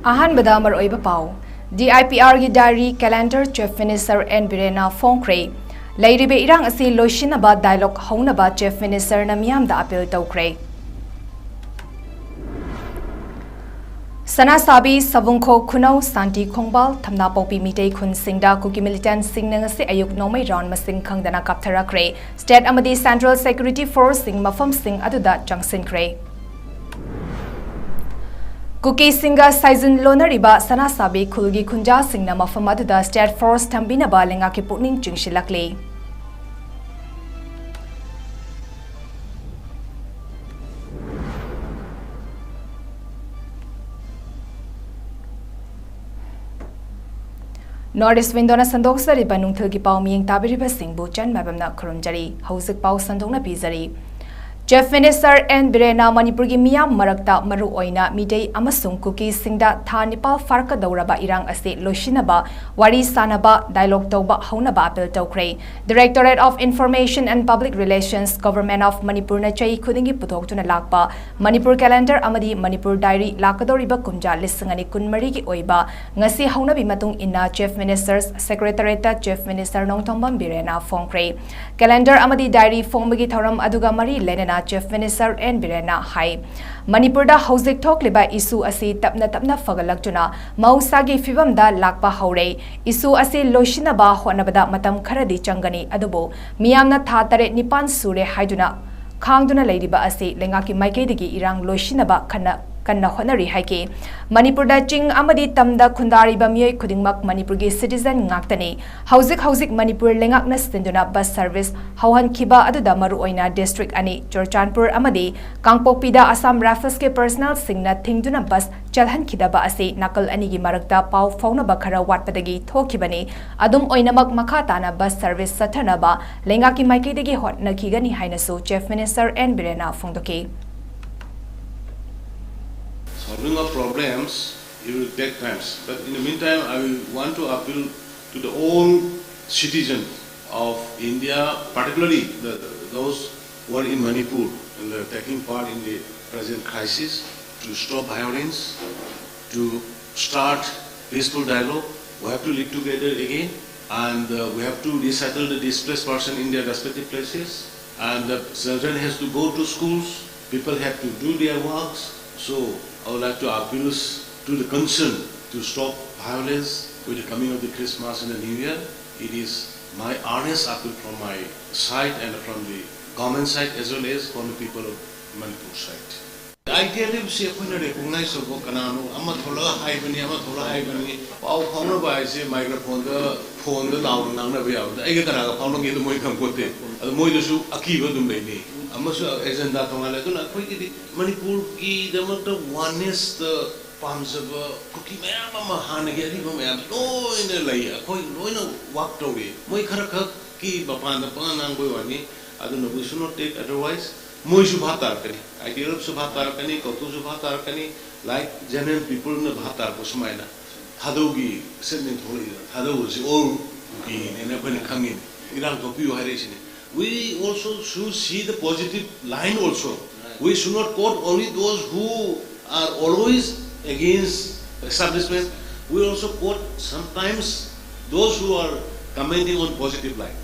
ꯑꯍꯥꯟꯕꯗ ꯃꯔꯨꯑꯣꯏꯕ ꯄꯥꯎ DIPRꯒꯤ diary calendar chief minister N ꯕꯤꯔꯦꯟꯅ ꯐꯣꯡꯈ꯭ꯔꯦ ꯂꯩꯔꯤꯕ ꯏꯔꯥꯡ ꯑꯁꯤ ꯂꯣꯏꯁꯤꯟꯅꯕ ꯗꯥꯏꯂꯣꯒ ꯍꯧꯅꯕ ꯆꯤꯐ ꯃꯤꯅꯤꯁꯇꯔꯅ ꯃꯤꯌꯥꯝꯗ ꯑꯄꯤꯜ ꯇꯧꯈ꯭ꯔꯦ ꯁꯅꯥꯁꯥꯕꯤ ꯁꯕꯨꯡꯈꯣ ꯈꯨꯅꯧ ꯁꯥꯟꯇꯤ ꯈꯣꯡꯕꯥꯜ ꯊꯝꯅꯥꯄꯣꯛꯄꯤ ꯃꯤꯇꯩ ꯈꯨꯟꯁꯤꯡꯗ ꯀꯨꯀꯤ ꯃꯤꯂꯤꯇꯦꯟꯠꯁꯤꯡꯅ ꯉꯁꯤ ꯑꯌꯨꯛ ꯅꯣꯡꯃꯩ ꯔꯥꯎꯟ ꯃꯁꯤꯡ ꯈꯪꯗꯅ ꯀꯥꯞꯊꯔꯛꯈ꯭ꯔꯦ ꯁ꯭ꯇꯦꯠ ꯑꯃꯗꯤ ꯁꯦꯟꯇ꯭ꯔꯦꯜ ꯁꯦꯀ꯭ꯌꯨꯔꯤꯇꯤ ꯐꯣꯔꯁꯁꯤꯡ ꯃꯐꯝꯁꯤꯡ ꯑꯗꯨꯗ ꯆꯪꯁꯤꯟꯈ꯭ꯔꯦ ꯀꯨꯀꯤꯁꯤꯡꯒ ꯁꯥꯏꯖꯤꯟ ꯂꯣꯟꯅꯔꯤꯕ ꯁꯅꯥꯁꯥꯕꯤ ꯈꯨꯜꯒꯤ ꯈꯨꯟꯖꯥꯁꯤꯡꯅ ꯃꯐꯝ ꯑꯗꯨꯗ ꯁ꯭ꯇꯦꯠ ꯐꯣꯔꯁ ꯊꯝꯕꯤꯅꯕ ꯂꯩꯉꯥꯛꯀꯤ ꯄꯨꯛꯅꯤꯡ ꯆꯤꯡꯁꯤꯜꯂꯛꯂꯤ North East Windona Sandokzariba Nungthilgi Pau Miyeng Tabiribasingbu Chan Mabamna Khurumjari Hauzik Pau Sandokna Pizari Chief Minister N. Birena Manipurgi Miyam Marakta Maru Oina Midei Amasung Kuki Singda Tha Nipal Farka Dauraba Irang Ase Loshinaba Wari Sanaba Dialogue Tauba Haunaba Apil Taukre Directorate of Information and Public Relations Government of Manipur na Chai Khudingi Puthok Tuna Lakpa Manipur Calendar Amadi Manipur Diary Lakadoriba Kumja Lisangani Kunmarigi Oiba Ngasi Haunabi Matung Inna Chief Minister's Secretariat Chief Minister Nongthombam Birena Fongkre Calendar Amadi Diary Fongbagi Thoram Aduga Mari Lenena Chief Minister N. Birena Hai Manipurda Hauzik Thokliba Isu Asi Tapna Fagalakjuna Mausagi Fibamda Lakpa Haure Isu Asi Loshinaba Honabada Matam Kharadi Changani Adubo Miyamna Thatare Nipan Sure Haiduna Khangduna Ladiba Asi Lengaki Maikedigi Irang Loshinaba Kanna Honari Haike Manipurda Ching Amadi Tamda Kundari Bamye Kudingmak Manipurgi citizen Ngaktani Hauzik Manipur Lengakna Stinduna bus service Hauhan Kiba Aduda Maru Oina district Ani Chorchanpur Amadi Kangpokpida Assam Rifles ke personal Singna Thingduna bus Chalhan Kidaba Ase Nakal Anigi Marakta Pau Fauna Bakara Watpadagi Thokibani Adum Oinamak Makatana bus service Satanaba Lengaki Maikidigi Hot Nakigani Hainasu Chief Minister N. Birena Fongdoki Solving of problems, it will take time. But in the meantime, I will want to appeal to the all citizens of India, particularly those who are in Manipur and are taking part in the present crisis, to stop violence, to start peaceful dialogue. We have to live together again, and we have to resettle the displaced person in their respective places. And the children has to go to schools. People have to do their works. So I would like to appeal to the concern to stop violence with the coming of the Christmas and the New Year. It is my earnest appeal from my side and from the government side as well as from the people of Manipur side. Ideally, we say we recognize the kanano. Amma thola haibani. Pau phone ba ise microphone the down nang na biya. Ege kana ka phone ke to moi kam kote. Ado moi to su akiba dum beni. Amma su agenda thongala to na khoi ki Manipur ki damat oneness the pamsaba kuki mayam ama hana ge ri mayam no in lai khoi loina walk to we. Moi khara khak ki bapan da panang boi wani. Ado no we should not take otherwise. Moi subhatar kani, ideal subhatar kani, kautu subhatar kani, like general people na bhatar ko sumaina. Hadogi sending tholi, hado si all ki ne bani kangin. Irang ko piu haresini. We also should see the positive line also. We should not quote only those who are always against establishment. We also quote sometimes those who are commenting on positive line.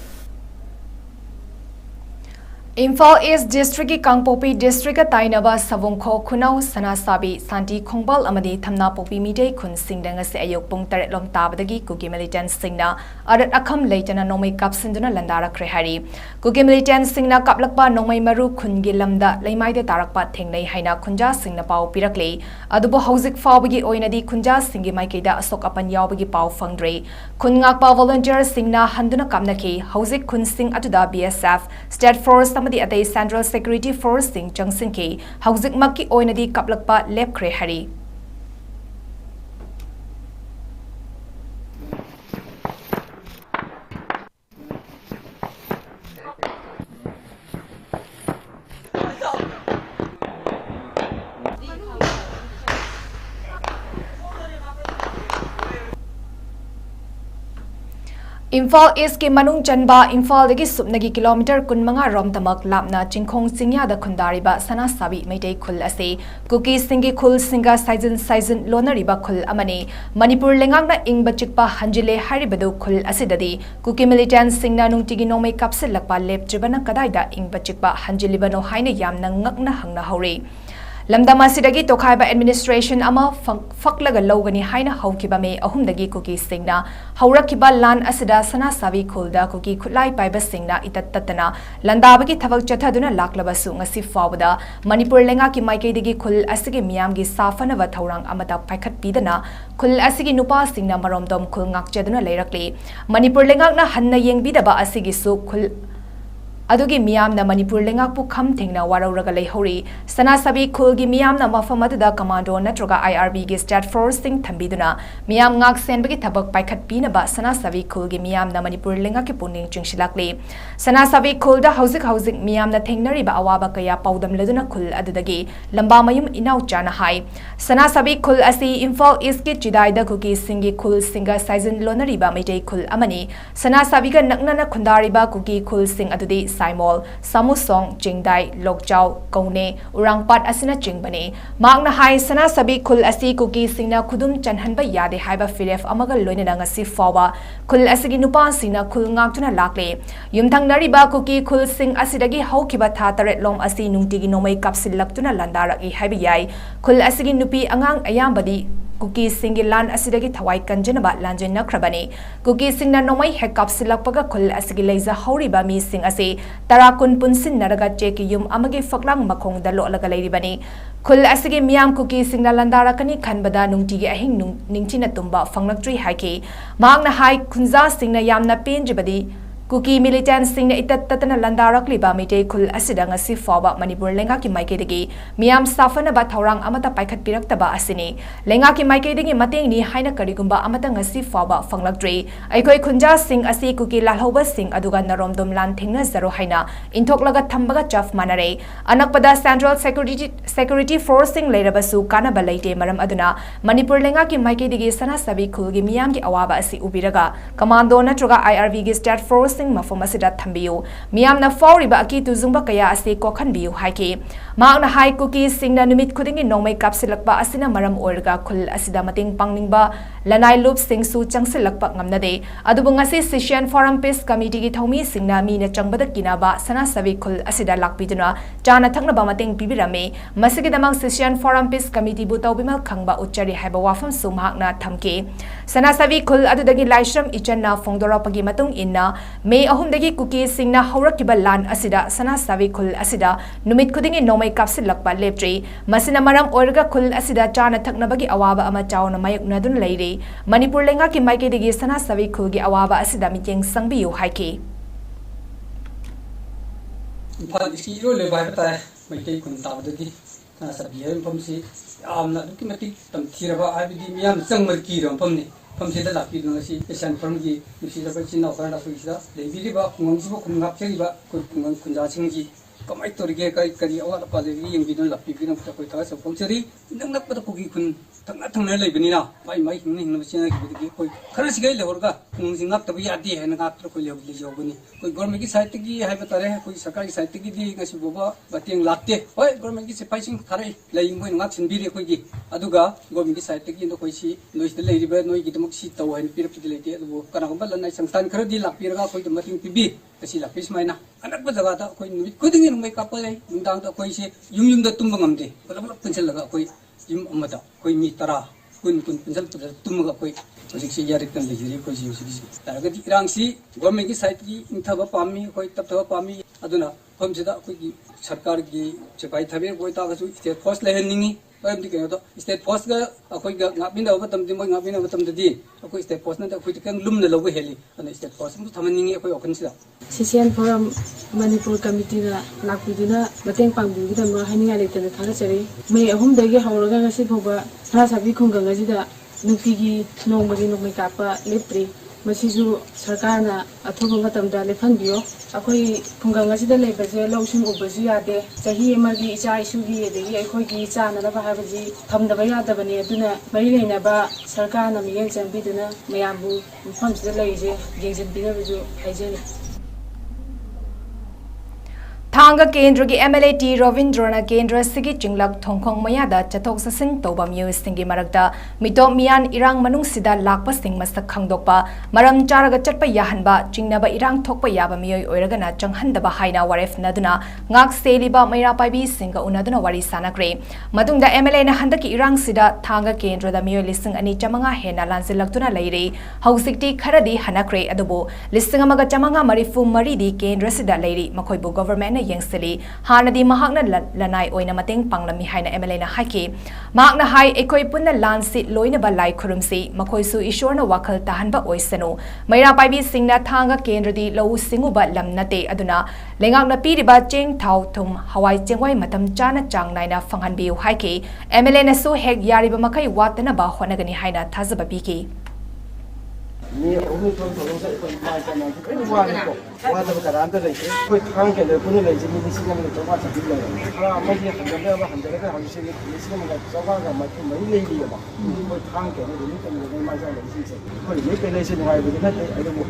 Imphal East District ki Kangpokpi District ka Tainaba Savungkho Khunau Sanasabi Santi Khongbal amadi Thamnapokpi Midei Khun Singda ngasi ayok pung 8 lom tabadagi Kuki militant Singna arat akham leitana nomai kapsinduna landarakre hari Kuki militant Singna kaplakpa nomai maru khungi lamda leimaide tarakpa thengnei haina khunja Singna pau pirakle adubo hauzik fawbagi oinadi khunja Singi maikeida asok apan yawbagi pau fangdre khungakpa volunteer Singna handuna kamnaki hauzik khun Sing atuda BSF State Force Amadi Atay Central Security Force Sing Changsinke Hauzik Maki Oinadi Kaplakpa Lepkre Hari Imphal east के मनुंग चनबा Imphal दगी सुपनगी kilometre कुनमंगा रोम तमक लापना 𝐃𝐄𝐂𝐄𝐂 खुंदारिबा सनासाबी मैतै खुल असे cookie सिंगी खुल सिंगा साइजन लोनरिबा खुल अमने मणिपुर लेंगांगना इंग बचिकपा हंजिले हारिबदु खुल असिददी cookie militant सिंगना नुंगतिगी नोमै कापसिलकपा लेपज्रिबना कदाइदा इंग बचिकपा हंजिलिबनो हाइना यामना ngakna hangna hore lamdam asidagi tokhaiba administration ama faklaga logani haina haukiba me ahumdagi kuki singna haurakiba lan asida sana savi khulda kuki khulai paiba singna itattatana landabagi thabak chathaduna laklabasu ngasi fawda manipur lenga ki maikaidagi khul asigi miyamgi safana wa thaurang amata paikhat pidana khul asigi nupa singna maromdom khul ngakchaduna leirakli manipur lenga na hanna yengbidaba asigi su khul अदुगी मियामना Manipur लेंगाकपु खम थेंगना वारौरगा लेहौरी सनासाबी खुलगी मियामना मफम अदुदा कमांडो नत्रगा IRB गे स्टेट फोर्सिंग थंबीदुना मियाम ngak senbagi thabak paikhat pinaba सनासाबी खुलगी मियामना मणिपुर लेंगाकि पुनिंग चिंगसिलाकले सनासाबी खुलदा हौजिक मियामना थेंगनरिबा अवाबा कया पौदम लदुना खुल अदुदगी लंबा मयुम इनाउ चाना हाई सनासाबी खुल असि इम्फाल ईस्ट के चिदाइदा कुकी सिंगी खुल सिंगा साइजन लोनरिबा मैतै खुल अमनी सनासाबीगा नकनना खुंदारिबा कुकी खुल सिंग अदुदी साइमोल सामुसोंग चिंगदाई लोकचाव कौने उरांगपाट असिना चिंगबने मांगना हाई सना सभी खुल असी कुकी सिंगना खुदुम चनहनबा यादे हाइबा फिरेफ अमगा लोइना ngasi फावा खुल असिगी नुपा सिंगना खुल ngaktuna lakle yumthang nariba kuki khul sing asidagi haukiba tha taret lom asi nungtigi nomai kapsilaktuna landaraki haibi yai khul asigi nupi angang ayambadi Kuki सिंग लान असिदगी थवाई कंजनबा लांजन नख्रबने कुकी सिंगना नोमै हेकअप सिलकपगा खुल असिगी लेजा हौरिबा मी सिंग असे तराकुन पुनसिन नरगा चेकी युम अमगे फकलांग मखोंगदा लोलगा लेरिबने खुल असिगी मियाम कुकी सिंगना लंदारकनी खनबदा नुंगतिगी अहिंग निंगचिना तुम्बा फंगलक्ट्री हाइके मांगना हाई खुंजा सिंगना यामना पेंजबदी कुकी मिलिटेंट सिंग इतत्ततना लंदारकलिबा मिटे खुल असिदा ngasi फावा मणिपुर लेंगा की माइकेदगी मियाम साफनबा थौरांग अमता पाइखत पिरक्तबा असिनी लेंगा की माइकेदगी मतेंगनी हाइना करिगुंबा अमता ngasi फावा फंगलक्ट्रे अइखोय खुंजा सिंग असि कुकी लालहौबा सिंग अदुगा नरोमदुम लान थेंगना जरो हाइना इंथोकलगा थंबगा चफ मानरे अनकपदा सेंट्रल सिक्योरिटी फोर्सिंग लेरबसु कानबा लेते मरम अदुना मणिपुर लेंगा की माइकेदगी सना सभी खुलगी मियाम की अवाबा असि उबिरगा कमांडो नत्रगा IRB गे स्टेट फोर्स मफम असिदा थंबियो मियामना फाउरिबा अकी तुजुंबा कया असे कोखनबियो हाइके मांगना हाई कुकी सिंगना निमित खुदिंगी नोमै कापसिलकपा असिना मरम ओरगा खुल असिदा मतेंग पांगनिंगबा लनाई लूप सिंगसु चंगसिलकपा ngamnade अदुबु ngasi session forum peace committee की थौमी सिंगना मीना चंगबदा किनाबा सना सभी खुल असिदा लाकपिदुना चाना थंगनबा मतेंग पिबिरमे मसिगिदमंग सेशन फोरम पीस कमिटी बु तौबिमल खंगबा उच्चरी हाइबा वाफम सुमहाकना थमके सना सभी खुल अदुदगी लाइश्रम इचन्ना फोंगदोरपगी मतुंग इन्ना मे अहुमदगी कुकी सिंगना हौरकिबा लान असिदा सना सभी खुल असिदा नुमित खुदिंगी नोमै कापसिलकपा लेप्ट्री मसिना मरम ओरगा खुल असिदा चाना थकनबगी अवाबा अमा चावना मायकनादुन लेरे मणिपुर लेंगा की माइकेदगी सना सभी खुलगी अवाबा असिदा मितेंग संगबियो हाइके इम्फाल इरो लेबाय बताय मैतै खुन ताबदगी सना सभी फमसी यामना दुकी मति तमथिरबा आबिदी मियाम चंगमर कीरो फमनी फमसेदा लापि नंगसी एशन फमगी निसिदा बचिना ओकरा फुइसदा लेबिरिबा खुंगसिबो खुंगापसेरिबा खुंगं खुंजासिंगी कमाई तोरिगे करी अवाद पालेगी यंगिदन लापि बिनं फटकोय था सपौचरी नंगनकपदा कुगी खुन थंगना लेबनिना माइ माइ हिंग हिंग बचिना गिबदगी कोई खरसिगै लेहरगा खुंजिंगाक तब यादे हेन गात्र कोई लेबली जोगनी कोई गवर्नमेंट की साइट की हाइबा तारे कोई सरकारी साइट की दी गसी बोबा बतेंग लाते होय गवर्नमेंट की सिपाइसिंग थारे लेइंग मोय ngak सिनबिरे कोई अदुगा गवर्नमेंट की साइट की नो कोई सी नोइस लेरिबा नोइ गिदमक सी तौ हेन पिरपति लेते अदु कनागम लनाइ संस्थान खरदी लापिरगा कोई मतिंग पिबी असी लापिस माइना अनक जगह दा कोई नुमित खुदिंग नुमै कापले नुदांग दा कोई से युम दा तुंब ngamde पलम पुंसल लगा कोई युम अमदा कोई मी तरा कुन पुंसल तुमगा कोई होजिक से यारिक तन लेजिरी कोई सी होजिक तारगति इरांगसी गवर्नमेंट की साइट की इंथबा पामी कोई तबथबा पामी अदुना फमसिदा कोई सरकार की सिपाई थबे कोई तागसु स्टेट फोर्स लेहनिंगी ओमदि केनो स्टेट फोर्स गा अखोई गा ngaबिनदा बतमदि मोय ngaबिना बतमदि अखोई स्टेट फोर्स न अखोई तकं लुमना लबो हेली अन स्टेट फोर्स मु थमनिंगी अखोई ओखनसिदा सेशन फोरम मणिपुर कमिटी दा लाकपिदुना मतेंग पांगबिदम हाइनिंगा लेतन थारचरी मे अहुम दगे हौरगा ngasi फोबा सा साबि खुंगंगाजिदा नुक्तिगी नोंबगी नोंमै कापा लेप्त्री मसीजु सरकारना अथुब मतमदा लेफनबियो अखोई खुंगंग असिदा लेबजे लौसिंग उबजु यादे चाही एमगी इचा इसुगी एदेगी अखोईगी चाननबा हाबजी थमदबा यादबने अदुना मरी लेनबा सरकारना मियें चंबिदुना मयामबु मफमसिदा लेजे येंजनबिनबजु हाइजेनि थांगा केंद्र की MLA टी रविंद्रना केंद्र सिगी चिंगलक थोंखोंग मयादा चथोक ससिन तोबा मियोसिंगी मरकता मितो मियान इरांग मनुंग सिदा लाकपा सिंग मसक खंगदोकपा मरम चारगा चटपा याहनबा चिंगनबा इरांग थोकपा याबा मियोय ओइरगना चंगहनदबा हाइना वारेफ नदुना ngak सेलिबा मैरा पाइबी सिंगा उनदुना वारी सानाक्रे मतुंगदा MLA ना हंदकी इरांग सिदा थांगा केंद्र दा मियोय लिसिंग अनि चमंगा हेना लांसिलक्तुना लैरे हौसिकटी खरदी हनाक्रे अदुबो लिसिंग अमगा चमंगा मरिफु मरीदी केंद्र सिदा लैरे मखोइबु गवर्नमेंट यंगसली हानदी महाकना लनाई ओइना मतेंग पांगलमी हाइना MLA ना हाइके महाकना हाइ एकोइ पुन्ना लानसि लोइनबा लाई खुरुमसि मखोइसु ईश्वरना वाखल ताहनबा ओइसनु मैरा पाइबी सिंगना थांगा केंद्रदी लौ सिंगुबा लम नते अदुना लेंगाकना पीरिबा चेंग थाउ थुम हवाई चेंगवाई मतम चाना चांग नाइना फंगहनबिउ हाइके MLA नसु हेक यारिबा मखै वातनबा होनगनी हाइना थाजबा पीके ni omi to to sa ko ma ka na ko ni wa ni ko wa da ka ran da le ko khang ke le ko ni le ji ni si na le to ma sa bi le ha ma ji han da ba han da ka han si ni si na ga so ba ga ma ki mai le ni ba ko khang ke le ni ka ni ma sa le si se ko ni ke le si ni wa bi na te ai mo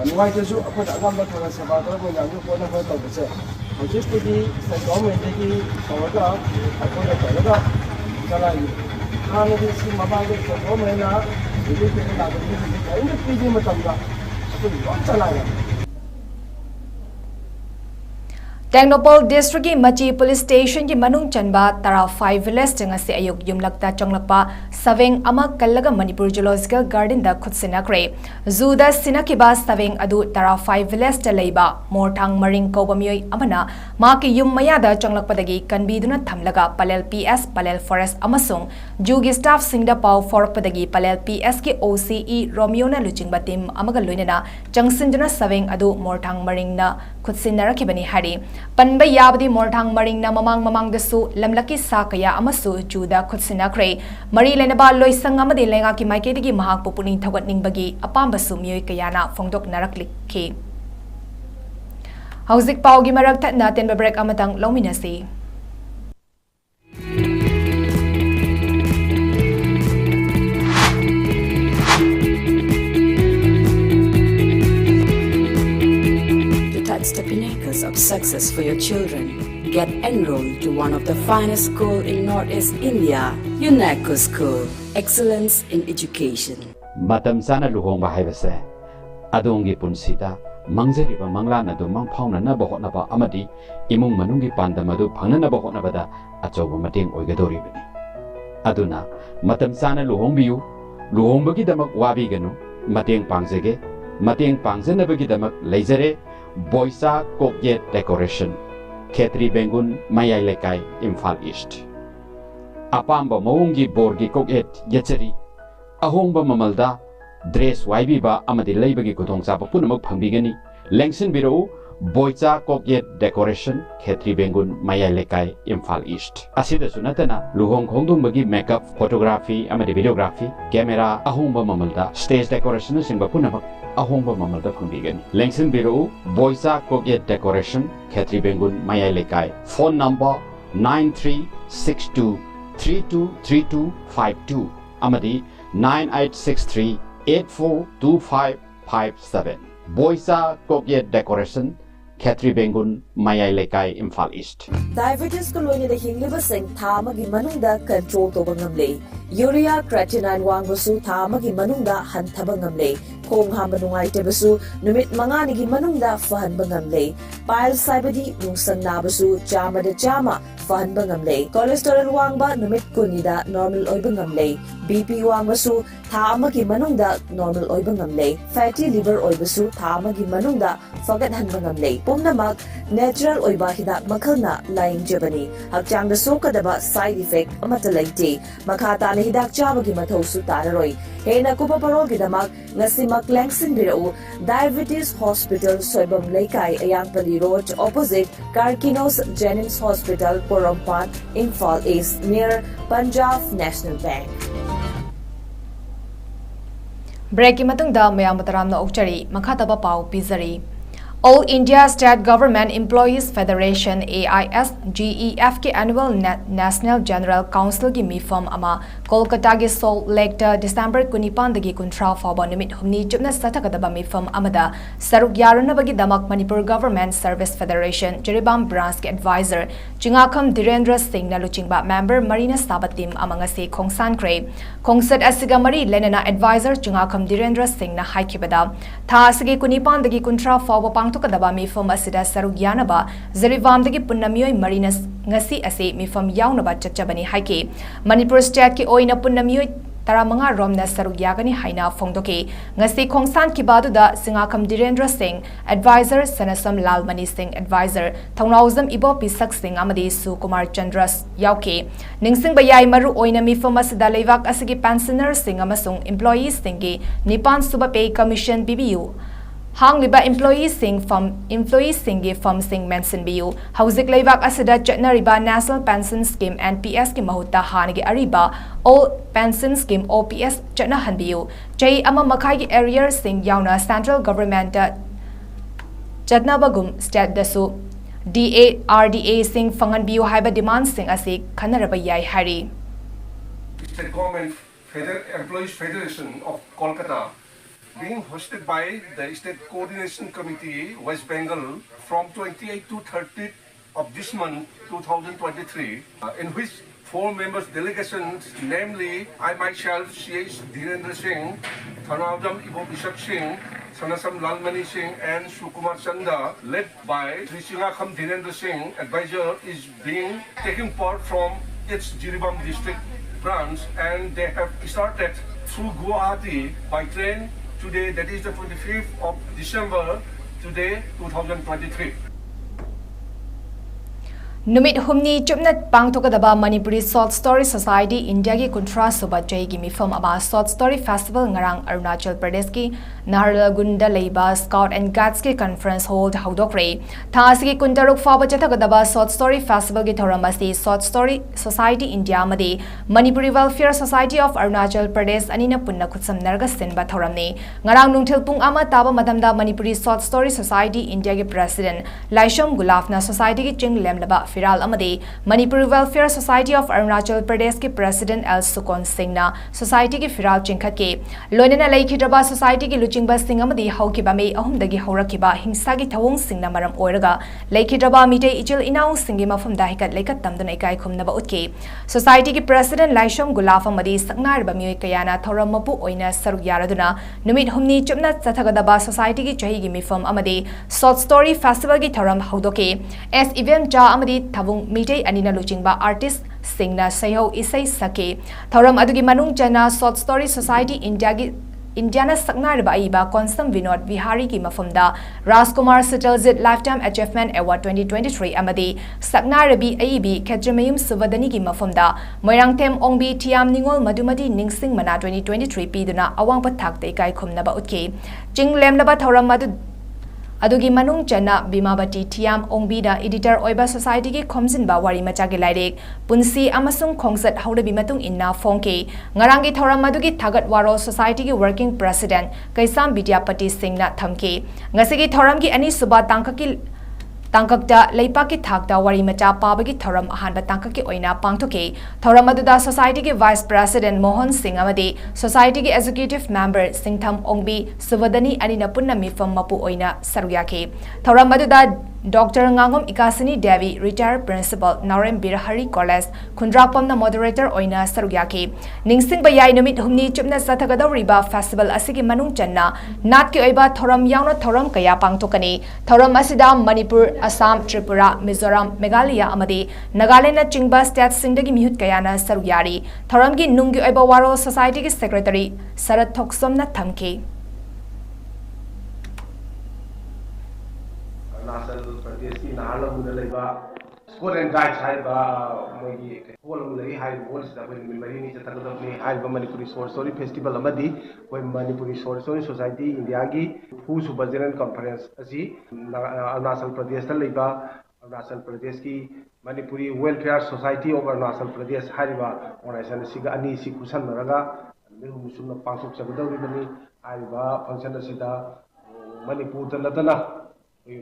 ni wa ke su ko da ga ma ka sa ba da ko na ni ko na ko to ba se ha ji ko di sa government ki ko da ko da ka da ka la ni ha ni si ma ba de ko me na Tengnoupal district की मची police station की मनुंग चनबा तरा 5 village से अयुक युमलकता चंगलकपा सवेंग अमा कल्लगा Manipur zoological garden दा खुदसिनाक्रे जूदा सिनाकिबा सवेंग अदु तरा 5 village लेबा मोरथांग मरिंग कौबमियोय अमना माकी yum मयादा चंगलकपदगी कनबीदुना थमलगा Palel PS Palel forest अमसुंग जूगी staff सिंगदा पाव फॉरपदगी पलेल PS के OCE रोमियोना लुचिंगबा टीम अमगा लोइनना चंगसिनजुना सवेंग अदु मोरथांग मरिंगना खुदसिनारखिबनी हारी पनबा याबदी मोरथांग मरिंगना ममांग-ममांगदसु लमलकी सा कया अमसु जूदा खुदसिनाक्रे मरी लेनबा लोइसंग अमदि लेंगा की माइकेदगी महाकपु पुनिंग थगतनिंगबगी अपामबसु मियोय कयाना फोंगदोकनारकलिखि हौजिक पाउगी मरक थना तेनबा break अमतंग लौमिनसी The pinnacles of success for your children. Get enrolled to one of the finest schools in Northeast India, 𝐂𝐄 School. Excellence in Education. Matam sana luhongba haibase adongi punsida mangjariba manglan adu mangphauna na bahotna ba amadi imung manungi pandam adu phangna ba hotna bada achoba mateng oigadori bani aduna matam sana luhongbiu luhongbagi damak wabi ganu mateng pangjege mateng pangjanabagi damak leijare Boisa Kokjet Decoration, Khetri Bengun Mayai Lekai, Imphal East. Apamba Maungi Borgi Kokjet Yachari, Ahongba Mamalda, Dress Waibiba Amadi Labagi Kutongsa Punamuk Pambigani, Lengsin Biro, Boisa Kokjet Decoration, Khetri Bengun Mayai Lekai, Imphal East. Asida Sunatana, Luhong Hongdung Bagi Makeup, Photography, Amadi Videography, Camera, Ahongba Mamalda, Stage Decoration, Simba Punamak. Ahongba mamalda phangbigan lengsin biro Boisa Kokjet Decoration Khetri Bengun Mayai Lekai phone number 9362323252 amadi 9863842557 Boisa Kokjet Decoration Khetri Bengun Mayai Lekai Imphal East Diabetes ko loine da hingliba sing thamagi manungda control to bangamle urea creatinine wangbasu thamagi manungda hanthaba ngamle khong hamba nungai tebasu numit mangani gi manungda fahan bangamle piles saibadi nungsang nabasu chama da chama fahan bangamle cholesterol wangba numit kunida normal oi bangamle BP wangbasu thamagi manungda normal oi bangamle fatty liver oi basu thamagi manungda fagat han bangamle pumnamak natural oi ba hida makhalna lying jabani hakchang da sokadaba side effect amata laite makhata ne hidak chabagi mathau su tararoi hena kupa parol gidamak ngasimak lengsin birau diabetes hospital soibam leikai ayangpali road opposite Karkinos Jennings Hospital Porompat Imphal East near Punjab National Bank Break matungda mayam taramna okchari makhataba pau pizari. All India State Government Employees Federation AISGEF annual National General Council ki mifam ama Kolkata gi Salt Lake ta December 25 kuntra faba numit humni chupna satakadaba mifam amada saruk yaruna bagi damak Manipur Government Service Federation Jiribam branch ki advisor Chingakham Dhirendra Singh na luchingba member Marina Sabatim amanga se Khongsan Kre Khongsat asiga mari lenana advisor Chingakham Dhirendra Singh na haikibada tha asigi kunipan dagi kuntra faba Tukadaba mifam asida saruk yanaba Zerivam dagi punnamiyoy marinas ngasi ase mifam yaunaba chachabani haike Manipur state ki oina punnamiyoy taramanga romna saruk yagani haina fongdoke ngasi Khongsan ki baduda Singakham Dhirendra Singh advisor Sanasam Lalmani Singh advisor Thongnauzam Ibo Pisak Singh amadi Su Kumar Chandras yauke ningsing bayai maru oina mifam asida leivak asigi pensioner Singh amasung employees singgi Nipan Suba Pay Commission BBU Hang liba employees sing firm sing mention biu hauzik leivak asida chatna riba National Pension Scheme NPS ki mahuta hanigi ariba all pension scheme OPS chatna han biu chai ama makai gi area sing yauna central government chatna bagum state dasu RDA sing fangan biu haiba demand sing ase khanaraba yai hari State Government Employees Federation of Kolkata being hosted by the State Coordination Committee, West Bengal, from 28 to 30 of this month, 2023, in which 4 members delegations, namely I myself, C.H. Dhirendra Singh, Thongnauzam Ibo Pisak Singh, Sanasam Lalmani Singh, and Sukumar Chanda, led by Sri Singakham Dhirendra Singh, advisor, is being taken part from its Jiribam district branch, and they have started through Guwahati by train today, that is the 25th of December, today, 2023. Numit humni chupna pangtokadaba Manipuri Short Story Society India ki kuntra suba jai gi mifam aba Short Story Festival ngarang Arunachal Pradesh ki Naharlagunda leiba Scout and Guides ki conference hold haudokre thas ki kuntaruk faba chathakadaba Short Story Festival ki thoramasi Short Story Society India madi Manipuri Welfare Society of Arunachal Pradesh anina punna khutsam narga senba thoramne ngarang nungthil pung ama taba madamda Manipuri Short Story Society India ki president Laishom Gulafna society ki ching lemlaba Firal Amade, Manipur Welfare Society of Arunachal Pradesh ki President L. Sukon Singh na Society ki Firal Chingkhat ke Loinana Laikhidraba Society ki Luchingba Singh amadi Haukiba me Ahumdagi Haurakiba Hingsagi Thawong Singh na Maram Oiraga Laikhidraba Mite Ichil Inau Singh Mafam Dahikat Laikat Tamduna Ikai Khumnaba Utke Society ki President Laishom Gulaf amadi Saknarba Mioy Kayana Thoram Mapu Oina Saruk Yaraduna Numit Humni Chupna Sathagadaba Society ki Chahi gi Mifam amadi Short Story Festival ki Thoram Haudoke as event cha amadi Thavung Mitei Anina Luchingba artist Singna Sayo Isai Sake Thoram Adugi Manung Jana Short Story Society Indiana Saknarba Aiba Konsam Vinod Vihari ki Mafumda Raskumar Sitalzit Lifetime Achievement Award 2023 Amadi Saknarabi Aibi Kezhamayum Suvadani ki Mafumda Moirangthem Ongbi Tiam Ningol Madumadi Ningsing Mana 2023 Piduna Awangpa Thakte Ikai Khumnaba Utke Jing Lemlaba Thoram Madu Adugi Manung Chana Bimabati Tiam Ongbida Editor Oiba Society ki Khomjinba Wari Machagi Lairek Punsi Amasung Khongsat Hauda Bimatung Inna Fongke Ngarangi Thoram Madugi Thagat Waro Society ki Working President Kaisam Bidyapati Singh na Thamke Ngasigi Thoram ki Ani Suba Tangkakta Leipaki Thakta Wari Macha Pabagi Thoram Ahanba Tangkaki Oina Pangtoke Thoram Aduda Society ki Vice President Mohan Singh amadi Society ki Executive Member Singtham Ongbi Suvadani Anina Punna Mifam Mapu Oina Saruyake Thoram Aduda Dr. Ngangom Ikasini Devi Retired Principal Narem Birahari College Kundrapam na Moderator Oina Saruyake Ningsing Bayai Numit Humni Chupna Sathagadawriba Festival Asigi Manung Channa Nat ki Oiba Thoram Yauna Thoram Kaya Pangtokani Thoram Asida Manipur Assam, Tripura, Mizoram, Meghalaya amadi Nagaland Chingba State Singdagi Mihut Kayana Saruyari Thoramgi Nungi Oiba Waro Society ki Secretary Sarat Thoksom na Thamke Arunachal Pradesh ki Naharlagunda leiba Scout and Guides haiba mogi holam lei haiba wol sida koi mari ni chatakadapni haiba Manipuri Short Story Festival amadi koi Manipuri Short Story Society India ki Hu Suba General Conference asi Arunachal Pradesh ta leiba Arunachal Pradesh ki Manipuri Welfare Society of Arunachal Pradesh haiba organization siga ani si kusan maraga ꯁꯨꯝꯅ ꯄꯥꯡꯊꯣꯛꯆꯒꯗꯧꯔꯤꯕꯅꯤ ꯍꯥꯏꯔꯤꯕ function ꯑꯁꯤꯗ ꯃꯅꯤꯄꯨꯔꯗ ꯅꯠꯇꯅ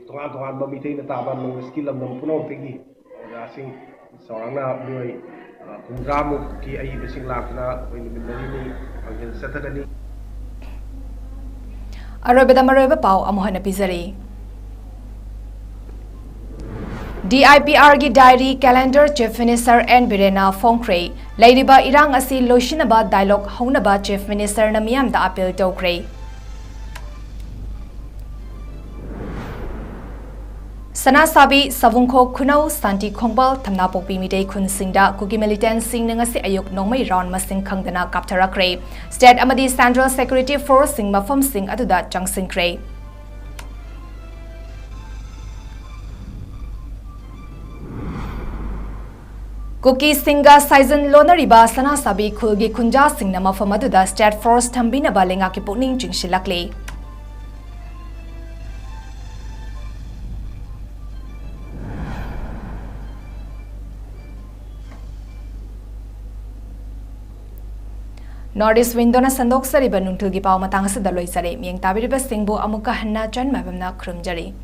ꯇꯣꯉꯥꯟ ꯇꯣꯉꯥꯟꯕ ꯃꯤꯇꯩꯅ ꯇꯥꯕ north ꯏꯁꯀꯤ ꯂꯝꯗꯝ ꯄꯨꯝꯅꯃꯛꯇꯒꯤ ꯑꯣꯖꯥꯁꯤꯡ ꯆꯥꯎꯔꯥꯛꯅ ꯃꯤꯑꯣꯏ 50ꯃꯨꯛꯀꯤ ꯑꯏꯕꯁꯤꯡ ꯂꯥꯛꯇꯨꯅ ꯑꯩꯈꯣꯏ ꯅꯨꯃꯤꯠ 4ꯅꯤ ꯐꯪꯁꯟ ꯆꯠꯊꯒꯅꯤ ꯑꯔꯣꯏꯕꯗ ꯃꯔꯣꯏꯕ ꯄꯥꯎ ꯑꯃꯨꯛ ꯍꯟꯅ ꯄꯤꯖꯔꯤ DIPRꯒꯤ diary calendar chief minister N ꯕꯤꯔꯦꯟꯅ ꯐꯣꯡꯈ꯭ꯔꯦ ꯂꯩꯔꯤꯕ ꯏꯔꯥꯡ ꯑꯁꯤ ꯂꯣꯏꯁꯤꯟꯅꯕ ꯗꯥꯏꯂꯣꯒ ꯍꯧꯅꯕ ꯆꯤꯐ ꯃꯤꯅꯤꯁꯇꯔꯅ ꯃꯤꯌꯥꯝꯗ ꯑꯄꯤꯜ ꯇꯧꯈ꯭ꯔꯦ ꯁꯅꯥꯁꯥꯕꯤ ꯁꯕꯨꯡꯈꯣꯛ ꯈꯨꯅꯧ ꯁꯥꯟꯇꯤ ꯈꯣꯡꯕꯥꯜ ꯊꯝꯅꯥꯄꯣꯛꯄꯤ ꯃꯤꯇꯩ ꯈꯨꯟꯁꯤꯡꯗ ꯀꯨꯀꯤ ꯃꯤꯂꯤꯇꯦꯟꯠꯁꯤꯡꯅ ꯉꯁꯤ ꯑꯌꯨꯛ ꯅꯣꯡꯃꯩ ꯔꯥꯎꯟ ꯃꯁꯤꯡ ꯈꯪꯗꯅ ꯀꯥꯞꯊꯔꯛꯈ꯭ꯔꯦ ꯁ꯭ꯇꯦꯠ ꯑꯃꯗꯤ ꯁꯦꯟꯇ꯭ꯔꯦꯜ ꯁꯦꯀ꯭ꯌꯨꯔꯤꯇꯤ ꯐꯣꯔꯁꯁꯤꯡ ꯃꯐꯝꯁꯤꯡ ꯑꯗꯨꯗ ꯆꯪꯁꯤꯟꯈ꯭ꯔꯦ ꯀꯨꯀꯤꯁꯤꯡꯒ ꯁꯥꯏꯖꯟ ꯂꯣꯟꯅꯔꯤꯕ ꯁꯅꯥꯁꯥꯕꯤ ꯈꯨꯜꯒꯤ ꯈꯨꯟꯖꯥꯁꯤꯡꯅ ꯃꯐꯝ ꯑꯗꯨꯗ ꯁ꯭ꯇꯦꯠ ꯐꯣꯔꯁ ꯊꯝꯕꯤꯅꯕ ꯂꯩꯉꯥꯛꯀꯤ ꯄꯨꯛꯅꯤꯡ ꯆꯤꯡꯁꯤꯜꯂꯛꯂꯤ North East Windona Sandok Sariba Nungtulgi Pau Matang Sada Loisare, Miang Tabiriba Singbo Amuka Hanna Chan Mabamna Krumjari.